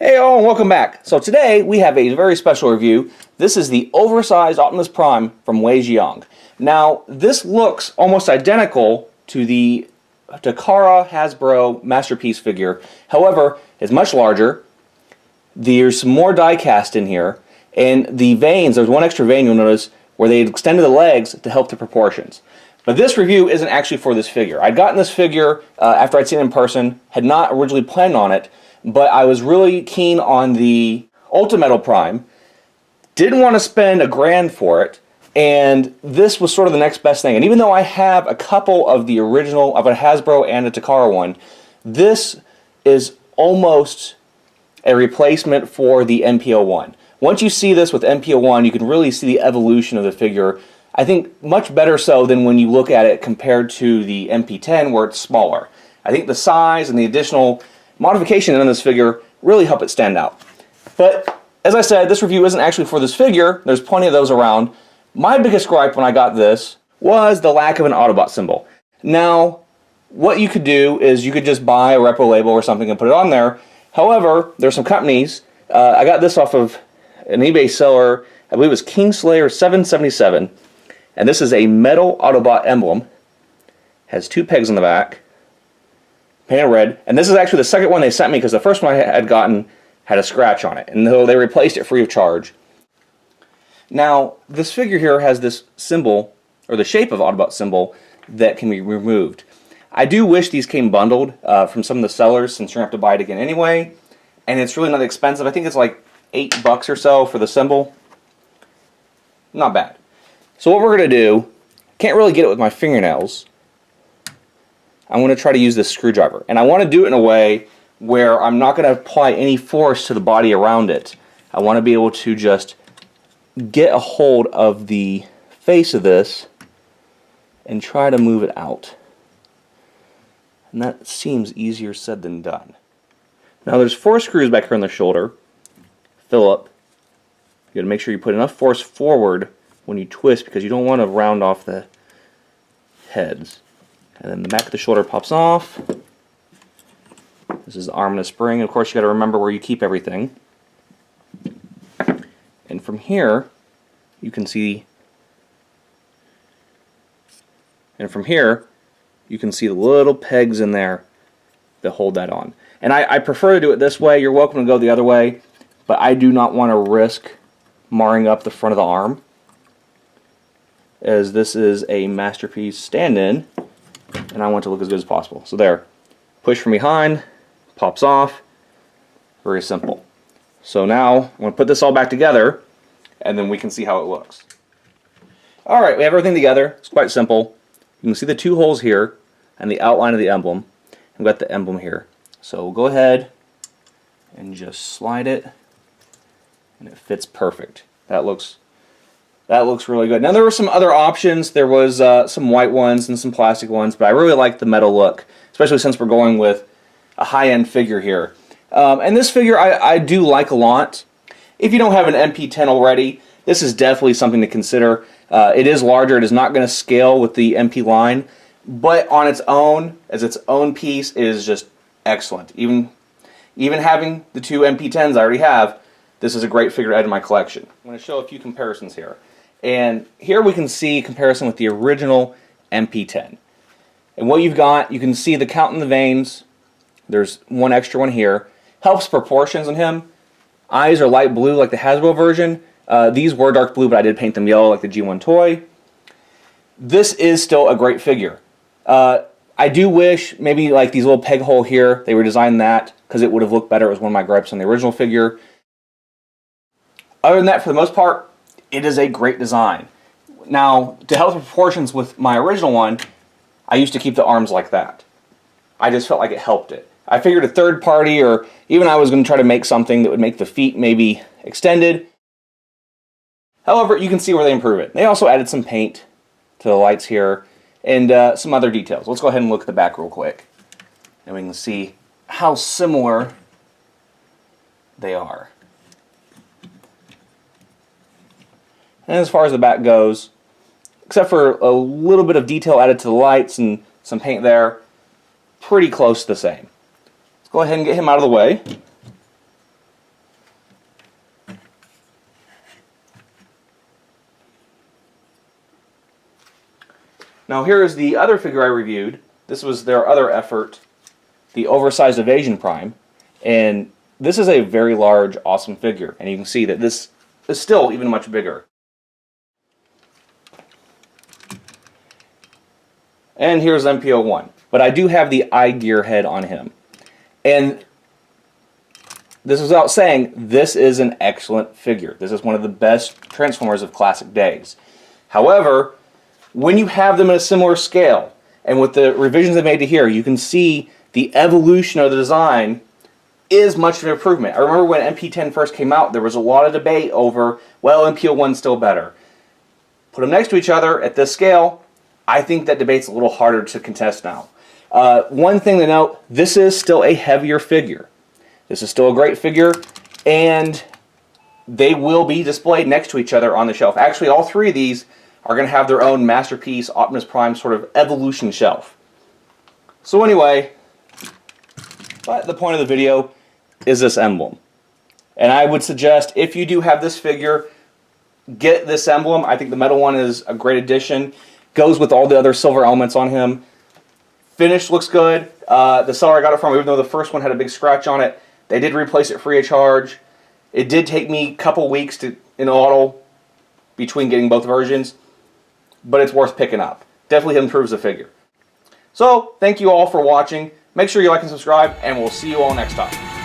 Hey all, and welcome back. So today we have a very special review. This is the Oversized Optimus Prime from Wei Jiang. Now, this looks almost identical to the Takara Hasbro Masterpiece figure. However, it's much larger. There's some more die cast in here, and the veins, there's one extra vein you'll notice where they extended the legs to help the proportions. But this review isn't actually for this figure. I'd gotten this figure after I'd seen it in person, had not originally planned on it, but I was really keen on the Ultimetal Prime, didn't want to spend $1,000 for it, and this was sort of the next best thing. And even though I have a couple of the original, of a Hasbro and a Takara one, this is almost a replacement for the MPO1. Once you see this with MPO1, you can really see the evolution of the figure. I think much better so than when you look at it compared to the MP10 where it's smaller. I think the size and the additional modification on this figure really help it stand out. But as I said, this review isn't actually for this figure. There's plenty of those around. My biggest gripe when I got this was the lack of an Autobot symbol. Now, what you could do is you could just buy a repro label or something and put it on there. However, there's some companies, I got this off of an eBay seller, I believe it was Kingslayer 777, and this is a metal Autobot emblem. Has 2 pegs on the back, painted red, and this is actually the second one they sent me because the first one I had gotten had a scratch on it, and they replaced it free of charge. Now, this figure here has this symbol, or the shape of Autobot symbol, that can be removed. I do wish these came bundled from some of the sellers, since you're going to have to buy it again anyway, and it's really not expensive. I think it's like $8 or so for the symbol. Not bad. So what we're going to do, can't really get it with my fingernails. I'm going to try to use this screwdriver, and I want to do it in a way where I'm not going to apply any force to the body around it. I want to be able to just get a hold of the face of this and try to move it out. And that seems easier said than done. Now there's 4 screws back here on the shoulder. Philip, you got to make sure you put enough force forward when you twist because you don't want to round off the heads. And then the back of the shoulder pops off. This is the arm and a spring. Of course, you got to remember where you keep everything. And from here, you can see. And from here, you can see the little pegs in there that hold that on. And I prefer to do it this way. You're welcome to go the other way, but I do not want to risk marring up the front of the arm, as this is a Masterpiece stand-in. And I want it to look as good as possible. So there, push from behind, pops off, very simple. So now I'm going to put this all back together and then we can see how it looks. Alright, we have everything together. It's quite simple. You can see the 2 holes here and the outline of the emblem. I've got the emblem here. So we'll go ahead and just slide it and it fits perfect. That looks really good. Now there were some other options. There was some white ones and some plastic ones, but I really like the metal look, especially since we're going with a high-end figure here. And this figure I do like a lot. If you don't have an MP10 already, this is definitely something to consider. It is larger. It is not going to scale with the MP line, but on its own, as its own piece, it is just excellent. Even having the 2 MP10s I already have, this is a great figure to add to my collection. I'm going to show a few comparisons here. And here we can see a comparison with the original MP10. And what you've got, you can see the count in the veins. There's one extra one here. Helps proportions on him. Eyes are light blue like the Hasbro version. These were dark blue, but I did paint them yellow like the G1 toy. This is still a great figure. I do wish maybe like these little peg hole here, they were designed that because it would have looked better. It was one of my gripes on the original figure. Other than that, for the most part, it is a great design. Now, to help the proportions with my original one, I used to keep the arms like that. I just felt like it helped it. I figured a third party, or even I was going to try to make something that would make the feet maybe extended. However, you can see where they improve it. They also added some paint to the lights here, and some other details. Let's go ahead and look at the back real quick, and we can see how similar they are. And as far as the back goes, except for a little bit of detail added to the lights and some paint there, pretty close to the same. Let's go ahead and get him out of the way. Now here is the other figure I reviewed. This was their other effort, the Oversized Optimus Prime. And this is a very large, awesome figure. And you can see that this is still even much bigger. And here's MPO1. But I do have the eye gear head on him. And this is without saying, this is an excellent figure. This is one of the best Transformers of classic days. However, when you have them at a similar scale, and with the revisions they made to here, you can see the evolution of the design is much of an improvement. I remember when MP10 first came out, there was a lot of debate over, well, MPO1's still better. Put them next to each other at this scale, I think that debate's a little harder to contest now. One thing to note, this is still a heavier figure. This is still a great figure, and they will be displayed next to each other on the shelf. Actually, all three of these are going to have their own Masterpiece Optimus Prime sort of evolution shelf. So anyway, but the point of the video is this emblem. And I would suggest, if you do have this figure, get this emblem. I think the metal one is a great addition. Goes with all the other silver elements on him. Finish looks good. The seller I got it from, even though the first one had a big scratch on it, they did replace it free of charge. It did take me a couple weeks in auto between getting both versions, but it's worth picking up. Definitely improves the figure. So, thank you all for watching. Make sure you like and subscribe, and we'll see you all next time.